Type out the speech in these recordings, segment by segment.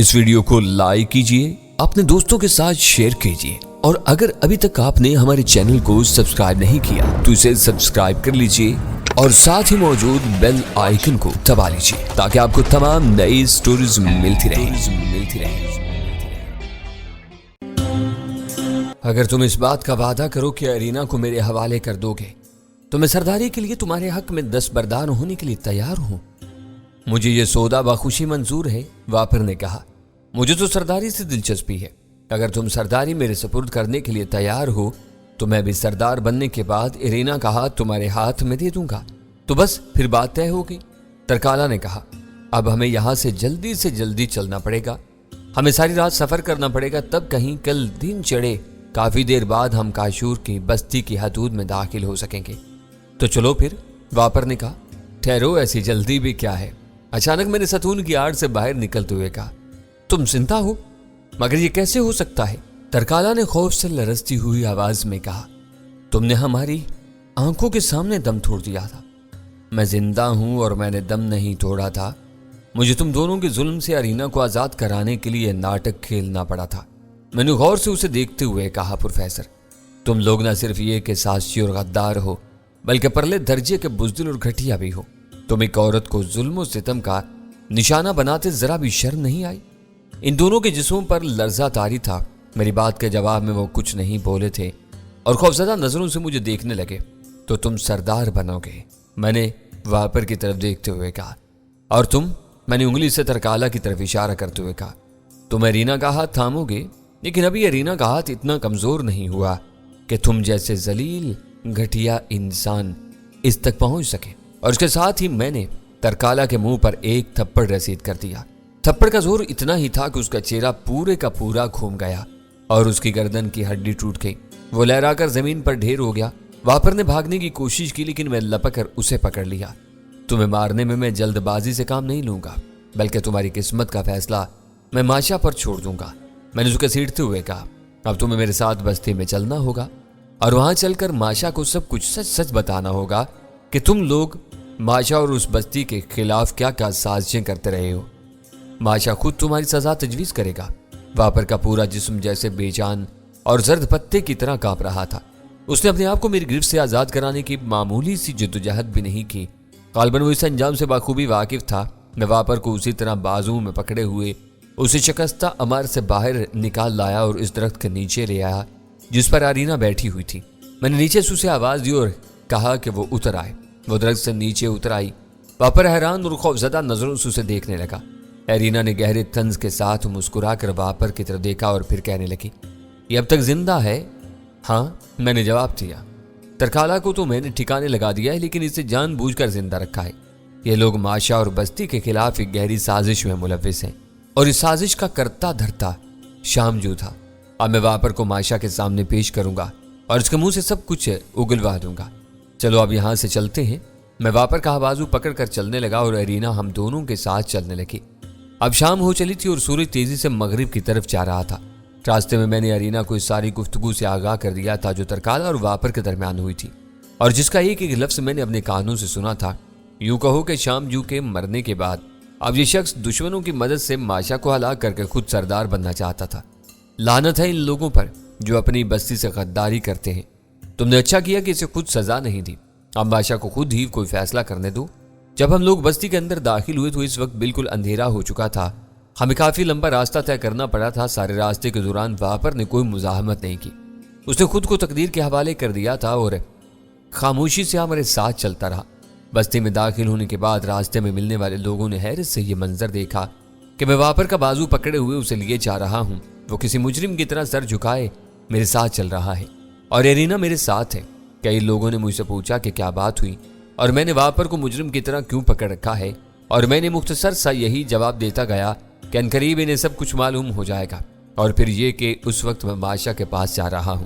اس video کو like کیجئے، اپنے دوستوں کے ساتھ شیئر کیجئے، اور اگر ابھی تک آپ نے ہمارے چینل کو سبسکرائب نہیں کیا تو اسے سبسکرائب کر لیجئے اور ساتھ ہی موجود بیل آئیکن کو دبا لیجئے تاکہ آپ کو تمام نئی سٹوریز ملتی رہیں۔ اگر تم اس بات کا وعدہ کرو کہ ارینا کو میرے حوالے کر دو گے تو میں سرداری کے لیے تمہارے حق میں دستبردار ہونے کے لیے تیار ہوں۔ مجھے یہ سودا بخوشی منظور ہے، واپر نے کہا۔ مجھے تو سرداری سے دلچسپی ہے۔ اگر تم سرداری میرے سپرد کرنے کے لیے تیار ہو تو میں بھی سردار بننے کے بعد ارینا کا ہاتھ تمہارے ہاتھ میں دے دوں گا، تو بس پھر بات طے ہوگی۔ ترکالا نے کہا، اب ہمیں یہاں سے جلدی چلنا پڑے گا، ہمیں ساری رات سفر کرنا پڑے گا، تب کہیں کل دن چڑھے کافی دیر بعد ہم کاشور کی بستی کی حدود میں داخل ہو سکیں گے۔ تو چلو پھر، واپر نے کہا۔ ٹھہرو، ایسی جلدی بھی کیا ہے؟ اچانک میں نے ستون کی آڑ سے باہر نکلتے ہوئے کہا، تم زندہ ہو؟ مگر یہ کیسے ہو سکتا ہے؟ ترکالا نے خوف سے لرزتی ہوئی آواز میں کہا، تم نے ہماری آنکھوں کے سامنے دم توڑ دیا تھا۔ میں زندہ ہوں اور میں نے دم نہیں توڑا تھا، مجھے تم دونوں کے ظلم سے ارینا کو آزاد کرانے کے لیے ناٹک کھیلنا پڑا تھا۔ میں نے غور سے اسے دیکھتے ہوئے کہا، پروفیسر، تم لوگ نہ صرف یہ کہ سازشی اور غدار ہو بلکہ پرلے درجے کے بزدل اور گھٹیا بھی ہو۔ تم ایک عورت کو ظلم و ستم کا نشانہ بناتے ذرا بھی شرم نہیں آئی؟ ان دونوں کے جسموں پر لرزہ طاری تھا۔ میری بات کے جواب میں وہ کچھ نہیں بولے تھے اور خوفزدہ نظروں سے مجھے دیکھنے لگے۔ تو تم سردار بنو گے؟ میں نے واپر کی طرف دیکھتے ہوئے کہا۔ اور تم؟ میں نے انگلی سے ترکالا کی طرف اشارہ کرتے ہوئے کہا۔ تم ارینا کا ہاتھ تھامو گے، لیکن ابھی ارینا کا ہاتھ اتنا کمزور نہیں ہوا کہ تم جیسے ذلیل گھٹیا انسان اس تک پہنچ سکے۔ اور اس کے ساتھ ہی میں نے ترکالا کے منہ پر ایک تھپڑ رسید کر دیا۔ تھپڑ کا زور اتنا ہی تھا کہ اس کا چہرہ پورے کا پورا گھوم گیا اور اس کی گردن کی ہڈی ٹوٹ گئی۔ وہ لہرا کر زمین پر ڈھیر ہو گیا۔ واپر نے بھاگنے کی کوشش کی لیکن میں لپک کر اسے پکڑ لیا۔ تمہیں مارنے میں جلد بازی سے کام نہیں لوں گا، بلکہ تمہاری قسمت کا فیصلہ میں ماشا پر چھوڑ دوں گا۔ میں نے اس کو گھسیٹتے ہوئے کہا، اب تمہیں میرے ساتھ بستی میں چلنا ہوگا اور وہاں چل کر ماشا کو سب کچھ سچ بتانا ہوگا کہ تم لوگ ماشا اور اس بستی کے خلاف کیا سازشیں کرتے رہے ہو۔ ماشا خود تمہاری سزا تجویز کرے گا۔ واپر کا پورا جسم جیسے بے جان اور زرد پتے کی طرح کانپ رہا تھا۔ اس نے اپنے آپ کو میری گرفت سے آزاد کرانے کی معمولی سی جدوجہد بھی نہیں کی۔ غالباً وہ اس انجام سے بخوبی واقف تھا۔ میں واپر کو اسی طرح بازو میں پکڑے ہوئے اسے شکستہ عمار سے باہر نکال لایا اور اس درخت کے نیچے لے آیا جس پر ارینا بیٹھی ہوئی تھی۔ میں نے نیچے سے اسے آواز دی اور کہا کہ وہ اتر آئے۔ وہ درخت سے نیچے اتر آئی۔ واپر حیران اور خوفزدہ نظروں سے اسے دیکھنے لگا۔ ارینا نے گہرے طنز کے ساتھ مسکرا کر واپر کی طرف دیکھا اور پھر کہنے لگی، یہ اب تک زندہ ہے؟ ہاں، میں نے جواب دیا۔ ترکالا کو تو میں نے ٹھکانے لگا دیا ہے، لیکن اسے جان بوجھ کر زندہ رکھا ہے۔ یہ لوگ ماشا اور بستی کے خلاف ایک گہری سازش میں ملوث ہیں اور اس سازش کا کرتا دھرتا شامجو تھا۔ اب میں واپر کو ماشا کے سامنے پیش کروں گا اور اس کے منہ سے سب کچھ اگلوا دوں گا۔ چلو اب یہاں سے چلتے ہیں۔ میں واپر کا بازو پکڑ کر چلنے لگا اور ارینا ہم دونوں کے ساتھ چلنے لگی۔ اب شام ہو چلی تھی اور سورج تیزی سے مغرب کی طرف جا رہا تھا۔ راستے میں نے ارینا کو اس ساری گفتگو سے آگاہ کر دیا تھا جو ترکالا اور واپر کے درمیان ہوئی تھی اور جس کا ایک ایک لفظ میں نے اپنے کانوں سے سنا تھا۔ یوں کہو کہ شامجو کے مرنے کے بعد اب یہ شخص دشمنوں کی مدد سے ماشا کو ہلاک کر کے خود سردار بننا چاہتا تھا۔ لعنت ہے ان لوگوں پر جو اپنی بستی سے غداری کرتے ہیں۔ تم نے اچھا کیا کہ اسے خود سزا نہیں دی۔ اب ماشا کو خود ہی کوئی فیصلہ کرنے دو۔ جب ہم لوگ بستی کے اندر داخل ہوئے تو اس وقت بالکل اندھیرا ہو چکا تھا۔ ہمیں کافی لمبا راستہ طے کرنا پڑا تھا۔ سارے راستے کے دوران واپر نے کوئی مزاحمت نہیں کی۔ اس نے خود کو تقدیر کے حوالے کر دیا تھا اور خاموشی سے ہمارے ساتھ چلتا رہا۔ بستی میں داخل ہونے کے بعد راستے میں ملنے والے لوگوں نے حیرت سے یہ منظر دیکھا کہ میں واپر کا بازو پکڑے ہوئے اسے لیے جا رہا ہوں۔ وہ کسی مجرم کی طرح سر جھکائے میرے ساتھ چل رہا ہے اور ارینا میرے ساتھ ہے۔ کئی لوگوں نے مجھ سے پوچھا کہ کیا بات ہوئی اور میں نے واپر کو مجرم کی طرح کیوں پکڑ رکھا ہے، اور میں نے مختصر سا یہی جواب دیتا گیا کہ عنقریب انہیں سب کچھ معلوم ہو جائے گا، اور پھر یہ کہ اس وقت میں ماشا کے پاس جا رہا ہوں۔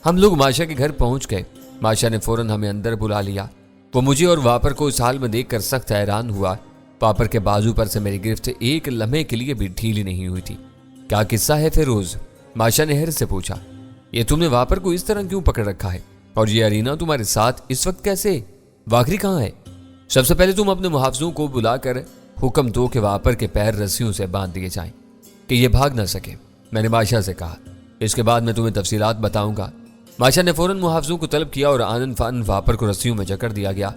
ہم لوگ ماشا کے گھر پہنچ گئے۔ ماشا نے فوراً ہمیں اندر بلا لیا۔ وہ مجھے اور واپر کو اس حال میں دیکھ کر سخت حیران ہوا۔ واپر کے بازو پر سے میری گرفت ایک لمحے کے لیے بھی ڈھیلی نہیں ہوئی تھی۔ کیا قصہ ہے فیروز؟ ماشا نے حیرت سے پوچھا۔ یہ تم نے واپر کو اس طرح کیوں پکڑ رکھا ہے؟ اور یہ ارینا تمہارے ساتھ اس وقت کیسے؟ واقعی کہاں ہے؟ سب سے پہلے تم اپنے محافظوں کو بلا کر حکم دو کہ واپر کے پیر رسیوں سے باندھ دیے جائیں۔ کہ یہ بھاگ نہ سکے۔ میں نے ماشا سے کہا، اس کے بعد میں تمہیں تفصیلات بتاؤں گا۔ ماشا نے فوراً محافظوں کو طلب کیا اور آنن فانن واپر کو رسیوں میں جکڑ دیا گیا۔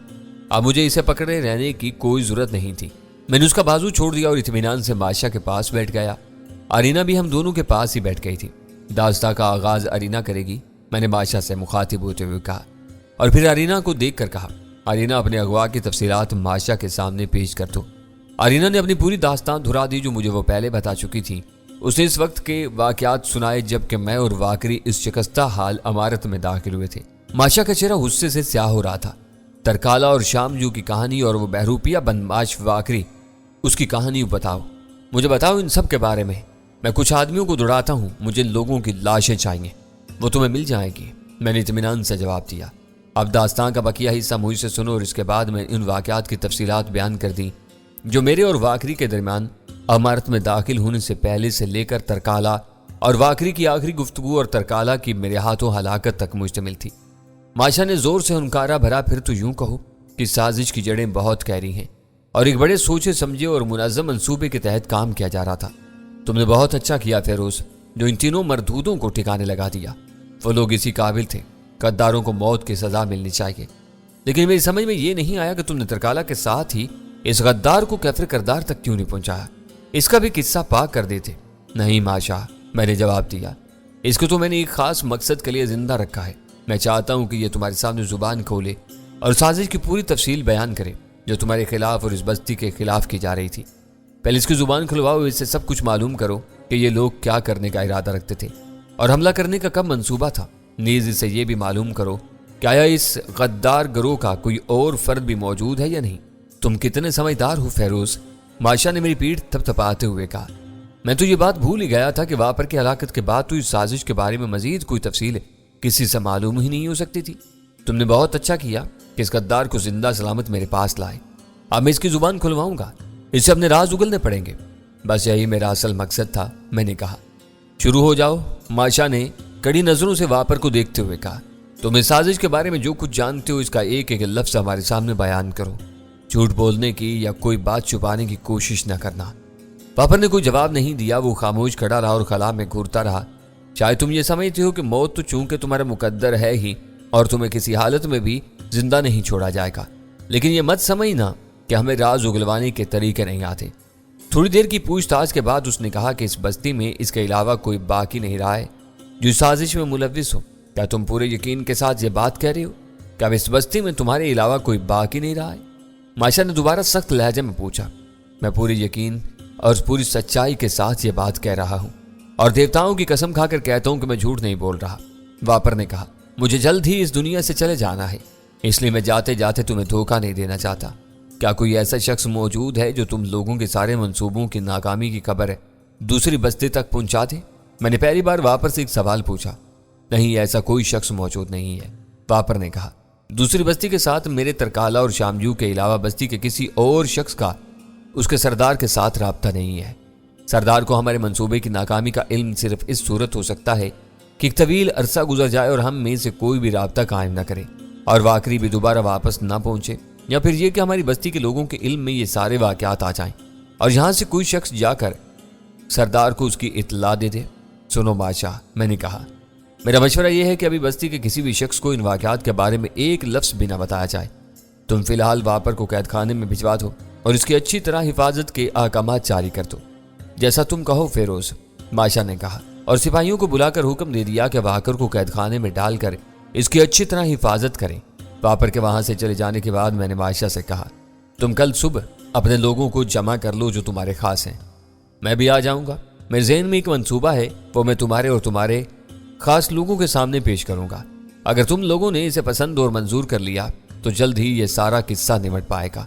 اب مجھے اسے پکڑے رہنے کی کوئی ضرورت نہیں تھی۔ میں نے اس کا بازو چھوڑ دیا اور اطمینان سے ماشا کے پاس بیٹھ گیا۔ ارینا بھی ہم دونوں کے پاس ہی بیٹھ گئی تھی۔ داستان کا آغاز ارینا کرے گی، میں نے ماشا سے مخاطب ہوتے ہوئے کہا، اور پھر ارینا کو دیکھ کر کہا، ارینا اپنے اغوا کی تفصیلات ماشا کے سامنے پیش کر دو۔ ارینا نے اپنی پوری داستان دہرا دی جو مجھے وہ پہلے بتا چکی تھی۔ اس نے اس وقت کے واقعات سنائے جب کہ میں اور واکری اس شکستہ حال عمارت میں داخل ہوئے تھے۔ ماشا کا چہرہ غصے سے سیاہ ہو رہا تھا۔ ترکالا اور شامجو کی کہانی اور وہ بہروپیہ بدمعاش واکری، اس کی کہانی بتاؤ، مجھے بتاؤ ان سب کے بارے میں۔ میں کچھ آدمیوں کو دوڑاتا ہوں، مجھے لوگوں کی لاشیں چاہیے، وہ تمہیں مل جائیں گی، میں نے اطمینان سے جواب دیا۔ اب داستان کا بقیہ حصہ مجھ سے سنو اور اس کے بعد میں ان واقعات کی تفصیلات بیان کر دی جو میرے اور واکری کے درمیان عمارت میں داخل ہونے سے پہلے سے لے کر ترکالا اور واکری کی آخری گفتگو اور ترکالا کی میرے ہاتھوں ہلاکت تک مشتمل تھی۔ ماشا نے زور سے ہنکارا بھرا، پھر تو یوں کہو کہ سازش کی جڑیں بہت گہری ہیں اور ایک بڑے سوچے سمجھے اور منظم منصوبے کے تحت کام کیا جا رہا تھا۔ تم نے بہت اچھا کیا فیروز، جو ان تینوں مردودوں کو ٹھکانے لگا دیا۔ وہ لوگ اسی قابل تھے، غداروں کو موت کی سزا ملنی چاہیے، لیکن میری سمجھ میں یہ نہیں آیا کہ تم نے ترکالا کے ساتھ ہی اس غدار کو کیفر کردار تک کیوں نہیں پہنچایا؟ اس کا بھی قصہ پاک کر دیتے۔ نہیں ماشا، میں نے جواب دیا، اس کو تو میں نے ایک خاص مقصد کے لیے زندہ رکھا ہے۔ میں چاہتا ہوں کہ یہ تمہارے سامنے زبان کھولے اور سازش کی پوری تفصیل بیان کرے جو تمہارے خلاف اور اس بستی کے خلاف کی جا رہی تھی۔ پہلے اس کی زبان کھلواؤ، اس سے سب کچھ معلوم کرو کہ یہ لوگ کیا کرنے کا ارادہ رکھتے تھے اور حملہ کرنے کا کب منصوبہ تھا۔ نیز اس سے یہ بھی معلوم کرو کہ آیا اس غدار گروہ کا کوئی اور فرد بھی موجود ہے یا نہیں۔ تم کتنے سمجھدار ہو فیروز، ماشا نے میری پیٹھ تھپتھپاتے ہوئے کہا۔ میں تو یہ بات بھول ہی گیا تھا کہ واپر کی ہلاکت کے بعد تو اس سازش کے بارے میں مزید کوئی تفصیل کسی سے معلوم ہی نہیں ہو سکتی تھی۔ تم نے بہت اچھا کیا کہ اس غدار کو زندہ سلامت میرے پاس لائے۔ اب میں اس کی زبان کھلواؤں گا، اس سے اپنے راز اگلنے پڑیں گے۔ بس یہی میرا اصل مقصد تھا، میں نے کہا۔ شروع ہو جاؤ، ماشا نے کڑی نظروں سے واپر کو دیکھتے ہوئے کہا۔ تم اس سازش کے بارے میں جو کچھ جانتے ہو اس کا ایک ایک لفظ ہمارے سامنے بیان کرو، جھوٹ بولنے کی یا کوئی بات چھپانے کی کوشش نہ کرنا۔ واپر نے کوئی جواب نہیں دیا، وہ خاموش کھڑا رہا اور خلا میں گھورتا رہا۔ شاید تم یہ سمجھتے ہو کہ موت تو چونکہ تمہارا مقدر ہے ہی اور تمہیں کسی حالت میں بھی زندہ نہیں چھوڑا جائے گا، لیکن یہ مت سمجھنا کہ ہمیں راز اگلوانے کے طریقے نہیں آتے۔ تھوڑی دیر کی پوچھ تاچھ کے بعد اس نے کہا کہ اس بستی میں اس کے علاوہ کوئی باقی نہیں رہا ہے جو سازش میں ملوث ہو۔ کیا تم پورے یقین کے ساتھ یہ بات کہہ رہے ہو کہ اب اس بستی میں تمہارے علاوہ کوئی باقی نہیں رہا ہے؟ ماشا نے دوبارہ سخت لہجے میں پوچھا۔ میں پوری یقین اور پوری سچائی کے ساتھ یہ بات کہہ رہا ہوں اور دیوتاؤں کی قسم کھا کر کہتا ہوں کہ میں جھوٹ نہیں بول رہا۔ واپر نے کہا، مجھے جلد ہی اس دنیا سے چلے جانا ہے، اس لیے میں جاتے جاتے تمہیں دھوکہ نہیں دینا چاہتا۔ کیا کوئی ایسا شخص موجود ہے جو تم لوگوں کے سارے منصوبوں کی ناکامی کی خبر دوسری بستی تک پہنچا دے؟ میں نے پہلی بار واپر سے ایک سوال پوچھا۔ نہیں، ایسا کوئی شخص موجود نہیں ہے، واپر نے کہا۔ دوسری بستی کے ساتھ میرے ترکالا اور شامجو کے علاوہ بستی کے کسی اور شخص کا اس کے سردار کے ساتھ رابطہ نہیں ہے۔ سردار کو ہمارے منصوبے کی ناکامی کا علم صرف اس صورت ہو سکتا ہے کہ ایک طویل عرصہ گزر جائے اور ہم میں سے کوئی بھی رابطہ قائم نہ کرے اور واقعی بھی دوبارہ واپس نہ پہنچے، یا پھر یہ کہ ہماری بستی کے لوگوں کے علم میں یہ سارے واقعات آ جائیں اور یہاں سے کوئی شخص جا کر سردار کو اس کی اطلاع دے دے۔ سنو بادشاہ، میں نے کہا، میرا مشورہ یہ ہے کہ ابھی بستی کے کسی بھی شخص کو ان واقعات کے بارے میں ایک لفظ بھی نہ بتایا جائے۔ تم فی الحال واپر کو قید خانے میں بھجوا دو اور اس کی اچھی طرح حفاظت کے احکامات جاری کر دو۔ جیسا تم کہو فیروز، ماشا نے کہا، اور سپاہیوں کو بلا کر حکم دے دیا کہ واپر کو قید خانے میں ڈال کر اس کی اچھی طرح حفاظت کریں۔ واپر کے وہاں سے چلے جانے کے بعد میں نے ماشا سے کہا، تم کل صبح اپنے لوگوں کو جمع کر لو جو تمہارے خاص ہیں، میں بھی آ جاؤں گا۔ میرے ذہن میں ایک منصوبہ ہے، وہ میں تمہارے اور تمہارے خاص لوگوں کے سامنے پیش کروں گا۔ اگر تم لوگوں نے اسے پسند اور منظور کر لیا تو جلد ہی یہ سارا قصہ نمٹ پائے گا۔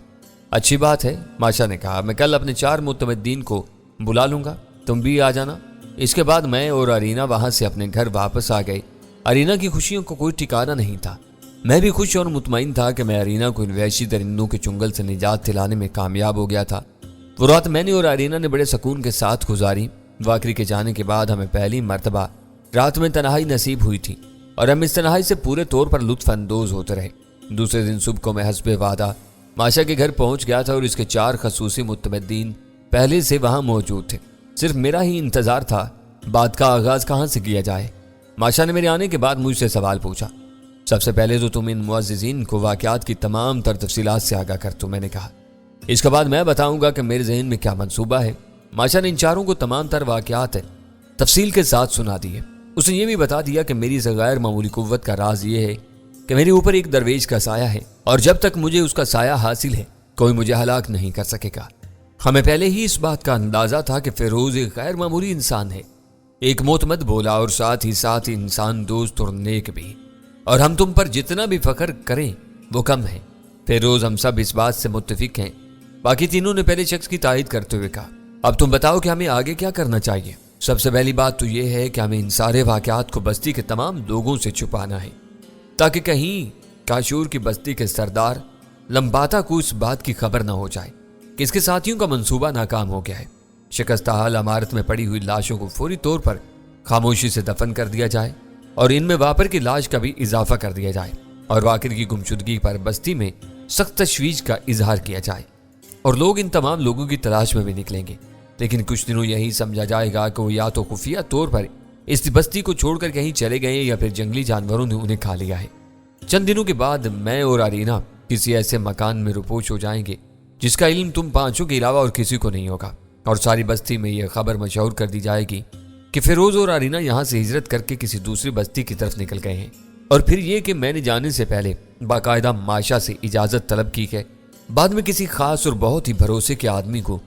اچھی بات ہے، ماشا نے کہا، میں کل اپنے 4 معتمدین کو بلا لوں گا، تم بھی آ جانا۔ اس کے بعد میں اور ارینا وہاں سے اپنے گھر واپس آ گئے۔ ارینا کی خوشیوں کو کوئی ٹھکانہ نہیں تھا۔ میں بھی خوش اور مطمئن تھا کہ میں ارینا کو ان وحشی درندوں کے چنگل سے نجات دلانے میں کامیاب ہو گیا تھا۔ وہ رات میں نے اور ارینا نے بڑے سکون کے ساتھ گزاری۔ واقعی کے جانے کے بعد ہمیں پہلی مرتبہ رات میں تنہائی نصیب ہوئی تھی اور ہم اس تنہائی سے پورے طور پر لطف اندوز ہوتے رہے۔ دوسرے دن صبح کو میں حسب وعدہ ماشا کے گھر پہنچ گیا تھا اور اس کے 4 خصوصی متمدین پہلے سے وہاں موجود تھے۔ صرف میرا ہی انتظار تھا بات کا آغاز کہاں سے کیا جائے۔ ماشا نے میرے آنے کے بعد مجھ سے سوال پوچھا، سب سے پہلے تو تم ان معززین کو واقعات کی تمام تر تفصیلات سے آگاہ کر تو میں نے کہا، اس کے بعد میں بتاؤں گا کہ میرے ذہن میں کیا منصوبہ ہے۔ ماشا نے ان چاروں کو تمام تر واقعات تفصیل کے ساتھ سنا دیے۔ اس نے یہ بھی بتا دیا کہ میری غیر معمولی قوت کا راز یہ ہے کہ میرے اوپر ایک درویش کا سایہ ہے، اور جب تک مجھے اس کا سایہ حاصل ہے کوئی مجھے ہلاک نہیں کر سکے گا۔ ہمیں پہلے ہی اس بات کا اندازہ تھا کہ فیروز ایک غیر معمولی انسان ہے، ایک معتمد بولا اور ساتھ ہی انسان دوست اور نیک بھی، اور ہم تم پر جتنا بھی فخر کریں وہ کم ہے۔ فیروز، ہم سب اس بات سے متفق ہیں۔ باقی تینوں نے پہلے شخص کی تائید کرتے ہوئے کہا، اب تم بتاؤ کہ ہمیں آگے کیا کرنا چاہیے۔ سب سے پہلی بات تو یہ ہے کہ ہمیں ان سارے واقعات کو بستی کے تمام لوگوں سے چھپانا ہے، تاکہ کہیں کاشور کی بستی کے سردار لمباتا کو اس بات کی خبر نہ ہو جائے کہ اس کے ساتھیوں کا منصوبہ ناکام ہو گیا ہے۔ شکستہ حال عمارت میں پڑی ہوئی لاشوں کو فوری طور پر خاموشی سے دفن کر دیا جائے، اور ان میں واپر کی لاش کا بھی اضافہ کر دیا جائے، اور واقر کی گمشدگی پر بستی میں سخت تشویش کا اظہار کیا جائے، اور لوگ ان تمام لوگوں کی تلاش میں بھی نکلیں گے۔ لیکن کچھ دنوں یہی سمجھا جائے گا کہ وہ یا تو خفیہ طور پر اس بستی کو چھوڑ کر کہیں چلے گئے یا پھر جنگلی جانوروں نے انہیں کھا لیا ہے۔ چند دنوں کے بعد میں اور ارینا کسی ایسے مکان میں روپوش ہو جائیں گے جس کا علم تم پانچوں کے علاوہ اور کسی کو نہیں ہوگا، اور ساری بستی میں یہ خبر مشہور کر دی جائے گی کہ فیروز اور ارینا یہاں سے ہجرت کر کے کسی دوسری بستی کی طرف نکل گئے ہیں، اور پھر یہ کہ میں نے جانے سے پہلے باقاعدہ ماشا سے اجازت طلب کی ہے، بعد میں کسی خاص اور بہت ہی بھروسے کے آدمی کو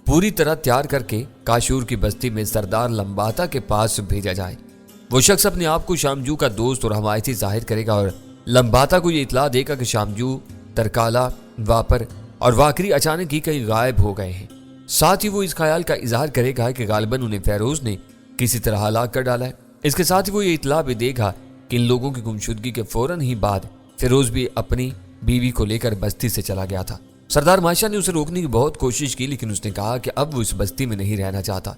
پوری طرح تیار کر کے کاشور کی بستی میں سردار لمباتا کے پاس بھیجا جائے۔ وہ شخص اپنے آپ کو شامجو کا دوست اور حمایتی ظاہر کرے گا، اور لمباتا کو یہ اطلاع دے گا کہ شامجو، ترکالا، واپر اور واکری اچانک ہی کہیں غائب ہو گئے ہیں۔ ساتھ ہی وہ اس خیال کا اظہار کرے گا کہ غالباً انہیں فیروز نے کسی طرح ہلاک کر ڈالا ہے۔ اس کے ساتھ ہی وہ یہ اطلاع بھی دے گا کہ ان لوگوں کی گمشدگی کے فوراً ہی بعد فیروز بھی اپنی بیوی کو لے کر بستی سے چلا گیا تھا۔ سردار ماشا نے اسے روکنے کی بہت کوشش کی، لیکن اس نے کہا کہ اب وہ اس بستی میں نہیں رہنا چاہتا۔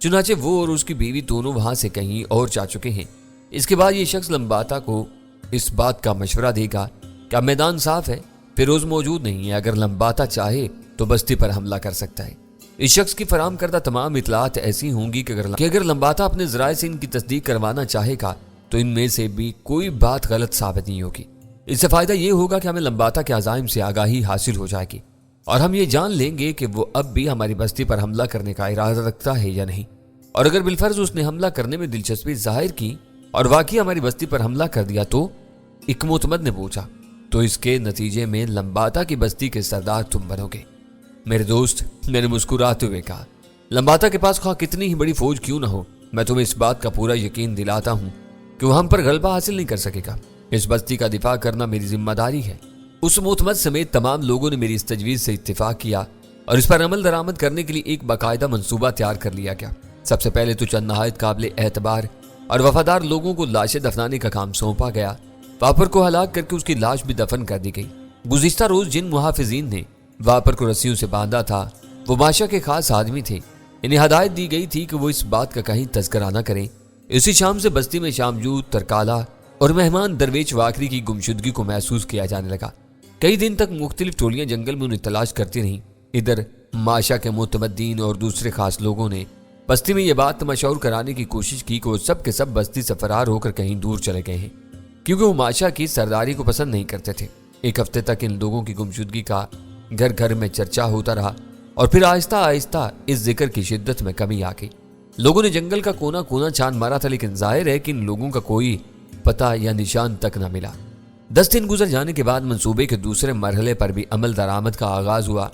چنانچہ وہ اور اس کی بیوی دونوں وہاں سے کہیں اور جا چکے ہیں۔ اس کے بعد یہ شخص لمباتا کو اس بات کا مشورہ دے گا کہ اب میدان صاف ہے، فیروز موجود نہیں ہے، اگر لمباتا چاہے تو بستی پر حملہ کر سکتا ہے۔ اس شخص کی فراہم کردہ تمام اطلاعات ایسی ہوں گی کہ اگر لمباتا اپنے ذرائع سے ان کی تصدیق کروانا چاہے گا تو ان میں سے بھی کوئی بات غلط ثابت نہیں ہوگی۔ اس سے فائدہ یہ ہوگا کہ ہمیں لمباتا کے عزائم سے آگاہی حاصل ہو جائے گی، اور ہم یہ جان لیں گے کہ وہ اب بھی ہماری بستی پر حملہ کرنے کا ارادہ رکھتا ہے یا نہیں۔ اور اگر بالفرض اس نے حملہ کرنے میں دلچسپی ظاہر کی اور واقعی ہماری بستی پر حملہ کر دیا تو ایک معتمد نے پوچھا، تو اس کے نتیجے میں لمباتا کی بستی کے سردار تم بنو گے۔ میرے دوست، میں نے مسکراتے ہوئے کہا، لمباتا کے پاس خواہ کتنی ہی بڑی فوج کیوں نہ ہو، میں تمہیں اس بات کا پورا یقین دلاتا ہوں کہ وہ ہم پر غلبہ حاصل نہیں کر سکے گا۔ اس بستی کا دفاع کرنا میری ذمہ داری ہے۔ اس معتمد سمیت تمام لوگوں نے میری اس تجویز سے اتفاق کیا، اور اس پر عمل درآمد کرنے کے لیے ایک باقاعدہ منصوبہ تیار کر لیا گیا۔ سب سے پہلے تو چند نہایت قابل اعتبار اور وفادار لوگوں کو لاشیں دفنانے کا کام سونپا گیا۔ واپر کو ہلاک کر کے اس کی لاش بھی دفن کر دی گئی۔ گزشتہ روز جن محافظین نے واپر کو رسیوں سے باندھا تھا وہ ماشا کے خاص آدمی تھے۔ انہیں ہدایت دی گئی تھی کہ وہ اس بات کا کہیں تذکرہ نہ کریں۔ اسی شام سے بستی میں شامجو، ترکالا اور مہمان درویش واکری کی گمشدگی کو محسوس کیا جانے لگا۔ کئی دن تک مختلف ٹولیاں جنگل میں انہیں تلاش کرتی رہیں۔ ادھر ماشا کے معتمدین اور دوسرے خاص لوگوں نے بستی میں یہ بات مشہور کرانے کی کوشش کی کہ وہ سب کے سب بستی سے فرار ہو کر کہیں دور چلے گئے ہیں، کیونکہ وہ ماشا کی سرداری کو پسند نہیں کرتے تھے۔ ایک ہفتے تک ان لوگوں کی گمشدگی کا گھر گھر میں چرچا ہوتا رہا، اور پھر آہستہ آہستہ اس ذکر کی شدت میں کمی آ گئی۔ لوگوں نے جنگل کا کونا کونا چھان مارا تھا، لیکن ظاہر ہے کہ ان لوگوں کا کوئی پتہ یا نشان تک نہ ملا۔ 10 دن گزر جانے کے بعد منصوبے کے دوسرے مرحلے پر بھی عمل درآمد کا آغاز ہوا۔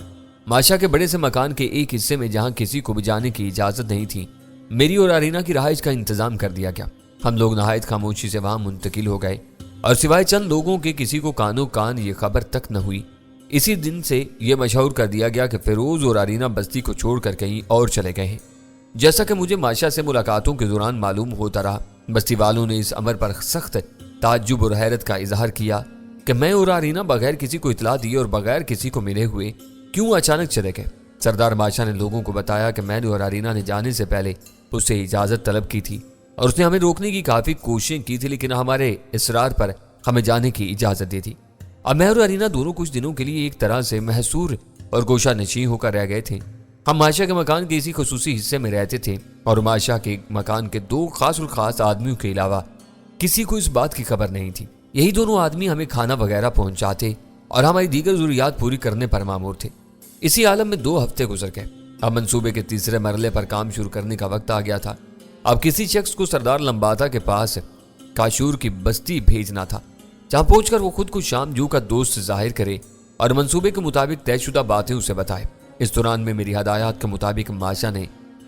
ماشا کے بڑے سے مکان کے ایک حصے میں جہاں کسی کو بھی جانے کی اجازت نہیں تھی، میری اور ارینا کی رہائش کا انتظام کر دیا گیا۔ ہم لوگ نہایت خاموشی سے وہاں منتقل ہو گئے، اور سوائے چند لوگوں کے کسی کو کانوں کان یہ خبر تک نہ ہوئی۔ اسی دن سے یہ مشہور کر دیا گیا کہ فیروز اور ارینا بستی کو چھوڑ کر کہیں اور چلے گئے ہیں۔ جیسا کہ مجھے ماشا سے ملاقاتوں کے دوران معلوم ہوتا رہا، بستی والوں نے اس امر پر سخت تعجب اور حیرت کا اظہار کیا کہ میں اور ارینا بغیر کسی کو اطلاع دیے اور بغیر کسی کو ملے ہوئے کیوں اچانک چلے گئے۔ سردار ماشا نے لوگوں کو بتایا کہ میں نے اور ارینا نے جانے سے پہلے اس سے اجازت طلب کی تھی، اور اس نے ہمیں روکنے کی کافی کوششیں کی تھی، لیکن ہمارے اصرار پر ہمیں جانے کی اجازت دی تھی۔ اب میں اور ارینا دونوں کچھ دنوں کے لیے ایک طرح سے محصور اور گوشہ نشین ہو کر رہ گئے تھے۔ ہم ماشا کے مکان کے اسی خصوصی حصے میں رہتے تھے اور ماشا کے مکان کے دو خاص الخاص آدمیوں کے علاوہ کسی کو اس بات کی خبر نہیں تھی۔ یہی دونوں آدمی ہمیں کھانا وغیرہ پہنچاتے اور ہماری دیگر ضروریات پوری کرنے پر مامور تھے۔ اسی عالم میں 2 ہفتے گزر گئے۔ اب منصوبے کے تیسرے مرحلے پر کام شروع کرنے کا وقت آ گیا تھا۔ اب کسی شخص کو سردار لمباتا کے پاس کاشور کی بستی بھیجنا تھا، جہاں پہنچ کر وہ خود کو شامجو کا دوست ظاہر کرے اور منصوبے کے مطابق طے شدہ باتیں اسے بتائے۔ اس دوران میں میری ہدایات کے مطابق ماشا نے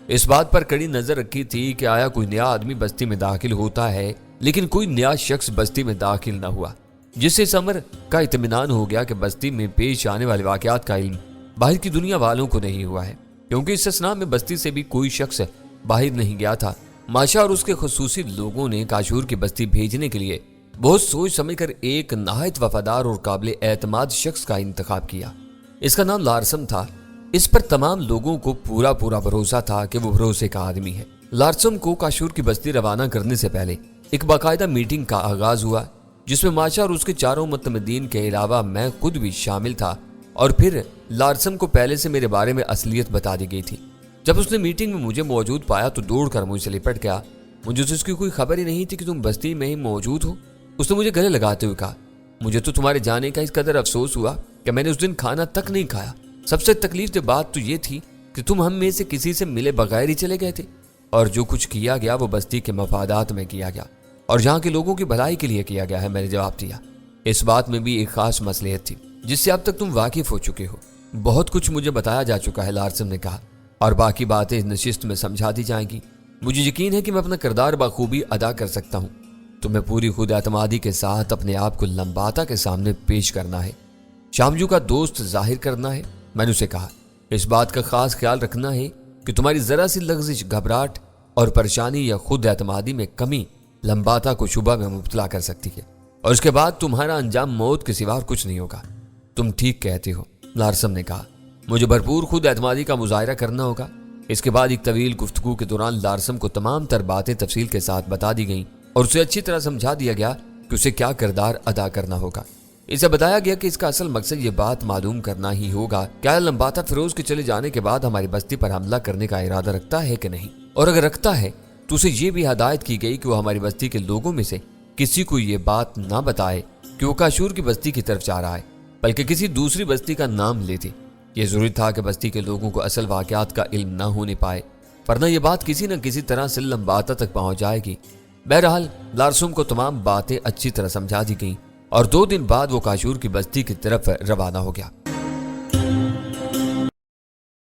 اس بات پر کڑی نظر رکھی تھی کہ آیا کوئی نیا آدمی بستی میں داخل ہوتا ہے، لیکن کوئی نیا شخص بستی میں داخل نہ ہوا، جس سے سمر کا اطمینان ہو گیا کہ بستی میں پیش آنے والے واقعات کا علم باہر کی دنیا والوں کو نہیں ہوا ہے، کیونکہ اس اسنا میں بستی سے بھی کوئی شخص باہر نہیں گیا تھا۔ ماشا اور اس کے خصوصی لوگوں نے کاشور کی بستی بھیجنے کے لیے بہت سوچ سمجھ کر ایک نہایت وفادار اور قابل اعتماد شخص کا انتخاب کیا۔ اس کا نام لارسم تھا۔ اس پر تمام لوگوں کو پورا بھروسہ تھا کہ وہ بھروسے کا آدمی ہے۔ لارسم کو کاشور کی بستی روانہ کرنے سے پہلے ایک باقاعدہ میٹنگ کا آغاز ہوا، جس میں ماشا اور اس کے 4 متمدین کے علاوہ میں خود بھی شامل تھا، اور پھر لارسم کو پہلے سے میرے بارے میں اصلیت بتا دی گئی تھی۔ جب اس نے میٹنگ میں مجھے موجود پایا تو دوڑ کر مجھ سے لپٹ گیا۔ مجھے اس کی کوئی خبر ہی نہیں تھی کہ تم بستی میں ہی موجود ہو۔ اس نے مجھے گلے لگاتے ہوئے کہا، مجھے تو تمہارے جانے کا اس قدر افسوس ہوا کہ میں نے اس دن کھانا تک نہیں کھایا۔ سب سے تکلیف دہ بات تو یہ تھی کہ تم ہم میں سے کسی سے ملے بغیر ہی چلے گئے تھے، اور جو کچھ کیا گیا وہ بستی کے مفادات میں کیا گیا اور جہاں کے لوگوں کی بھلائی کے لیے کیا گیا ہے۔ میں نے جواب دیا، اس بات میں بھی ایک خاص مصلحت تھی جس سے اب تک تم واقف ہو چکے ہو۔ بہت کچھ مجھے بتایا جا چکا ہے، لارسم نے کہا، اور باقی باتیں اس نشست میں سمجھا دی جائیں گی۔ مجھے یقین ہے کہ میں اپنا کردار بخوبی ادا کر سکتا ہوں۔ تمہیں پوری خود اعتمادی کے ساتھ اپنے آپ کو لمباتا کے سامنے پیش کرنا ہے، شامجو کا دوست ظاہر کرنا ہے۔ میں نے اسے کہا، اس بات کا خاص خیال رکھنا ہے کہ تمہاری ذرا سی لغزش، گھبراہٹ اور پریشانی یا خود اعتمادی میں کمی لمباتا کو شبہ میں مبتلا کر سکتی ہے، اور اس کے بعد تمہارا انجام موت کے سوا کچھ نہیں ہوگا۔ تم ٹھیک کہتے ہو، لارسم نے کہا، مجھے بھرپور خود اعتمادی کا مظاہرہ کرنا ہوگا۔ اس کے بعد ایک طویل گفتگو کے دوران لارسم کو تمام تر باتیں تفصیل کے ساتھ بتا دی گئیں اور اسے اچھی طرح سمجھا دیا گیا کہ اسے کیا کردار ادا کرنا ہوگا۔ اسے بتایا گیا کہ اس کا اصل مقصد یہ بات معلوم کرنا ہی ہوگا کہ لمباتا فیروز کے چلے جانے کے بعد ہماری بستی پر حملہ کرنے کا ارادہ رکھتا ہے کہ نہیں، اور اگر رکھتا ہے تو اسے یہ بھی ہدایت کی گئی کہ وہ ہماری بستی کے لوگوں میں سے کسی کو یہ بات نہ بتائے کہ وہ کاشور کی بستی کی طرف جا رہا ہے، بلکہ کسی دوسری بستی کا نام لیتے۔ یہ ضروری تھا کہ بستی کے لوگوں کو اصل واقعات کا علم نہ ہونے پائے، ورنہ یہ بات کسی نہ کسی طرح سے لمباتا تک پہنچ جائے گی۔ بہرحال لارسم کو تمام باتیں اچھی طرح سمجھا دی گئیں اور 2 دن بعد وہ کاشور کی بستی کی طرف روانہ ہو گیا۔